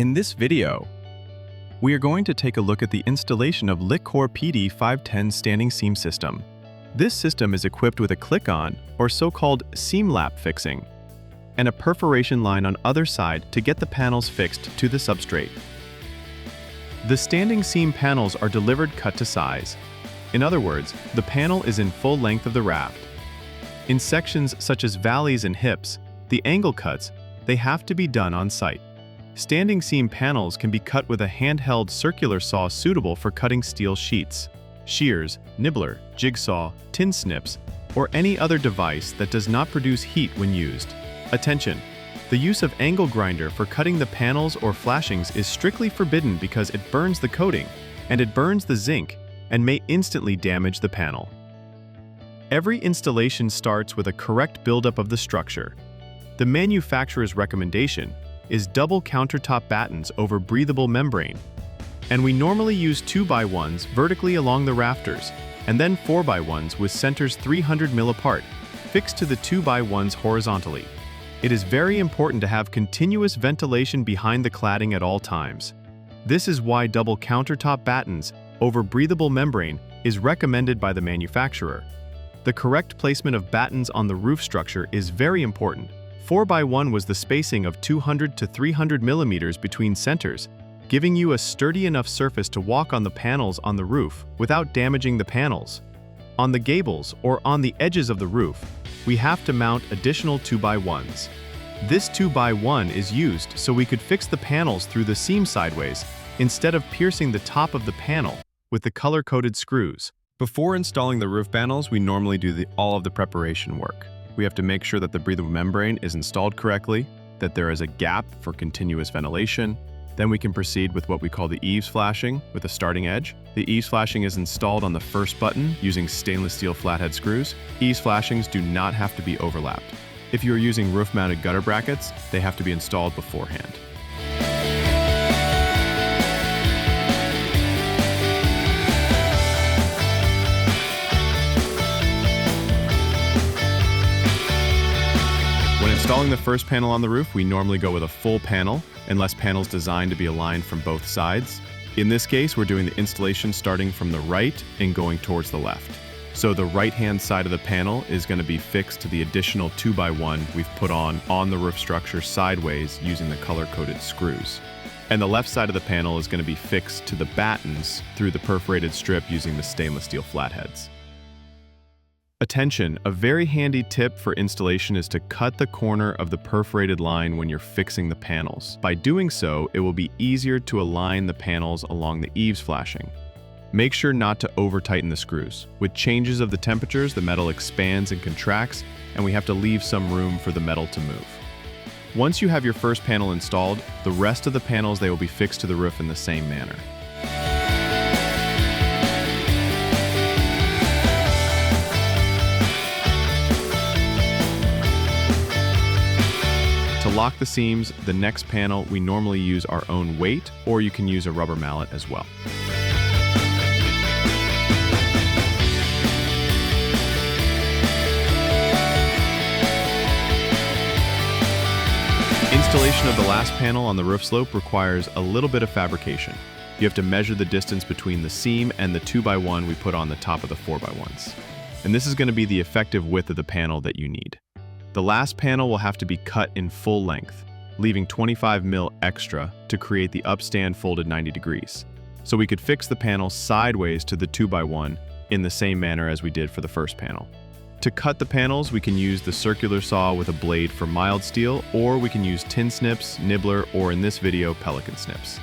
In this video, we are going to take a look at the installation of Litcore PD-510 standing seam system. This system is equipped with a click-on, or so-called seam lap fixing, and a perforation line on other side to get the panels fixed to the substrate. The standing seam panels are delivered cut to size. In other words, the panel is in full length of the raft. In sections such as valleys and hips, the angle cuts, they have to be done on site. Standing seam panels can be cut with a handheld circular saw suitable for cutting steel sheets, shears, nibbler, jigsaw, tin snips, or any other device that does not produce heat when used. Attention! The use of angle grinder for cutting the panels or flashings is strictly forbidden because it burns the coating, and it burns the zinc, and may instantly damage the panel. Every installation starts with a correct buildup of the structure. The manufacturer's recommendation is double countertop battens over breathable membrane, and we normally use 2x1s vertically along the rafters, and then 4x1s with centers 300 mm apart, fixed to the 2x1s horizontally. It is very important to have continuous ventilation behind the cladding at all times. This is why double countertop battens over breathable membrane is recommended by the manufacturer. The correct placement of battens on the roof structure is very important. 4x1 was the spacing of 200 to 300 mm between centers, giving you a sturdy enough surface to walk on the panels on the roof without damaging the panels. On the gables or on the edges of the roof, we have to mount additional 2x1s. This 2x1 is used so we could fix the panels through the seam sideways instead of piercing the top of the panel with the color-coded screws. Before installing the roof panels, we normally do all of the preparation work. We have to make sure that the breathable membrane is installed correctly, that there is a gap for continuous ventilation. Then we can proceed with what we call the eaves flashing with a starting edge. The eaves flashing is installed on the first button using stainless steel flathead screws. Eaves flashings do not have to be overlapped. If you are using roof-mounted gutter brackets, they have to be installed beforehand. When installing the first panel on the roof, we normally go with a full panel, unless panels designed to be aligned from both sides. In this case, we're doing the installation starting from the right and going towards the left. So the right-hand side of the panel is going to be fixed to the additional 2x1 we've put on the roof structure sideways using the color-coded screws. And the left side of the panel is going to be fixed to the battens through the perforated strip using the stainless steel flatheads. Attention, a very handy tip for installation is to cut the corner of the perforated line when you're fixing the panels. By doing so, it will be easier to align the panels along the eaves flashing. Make sure not to over-tighten the screws. With changes of the temperatures, the metal expands and contracts, and we have to leave some room for the metal to move. Once you have your first panel installed, the rest of the panels, they will be fixed to the roof in the same manner. To lock the seams, the next panel, we normally use our own weight, or you can use a rubber mallet as well. Installation of the last panel on the roof slope requires a little bit of fabrication. You have to measure the distance between the seam and the 2x1 we put on the top of the 4x1s. And this is going to be the effective width of the panel that you need. The last panel will have to be cut in full length, leaving 25 mm extra to create the upstand folded 90 degrees. So we could fix the panel sideways to the 2x1 in the same manner as we did for the first panel. To cut the panels, we can use the circular saw with a blade for mild steel, or we can use tin snips, nibbler, or in this video, pelican snips.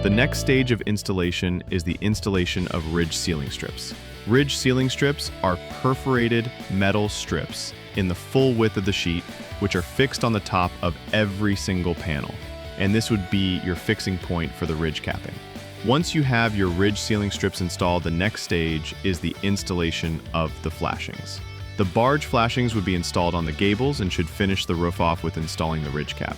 The next stage of installation is the installation of ridge ceiling strips. Ridge ceiling strips are perforated metal strips in the full width of the sheet, which are fixed on the top of every single panel. And this would be your fixing point for the ridge capping. Once you have your ridge ceiling strips installed, the next stage is the installation of the flashings. The barge flashings would be installed on the gables and should finish the roof off with installing the ridge cap.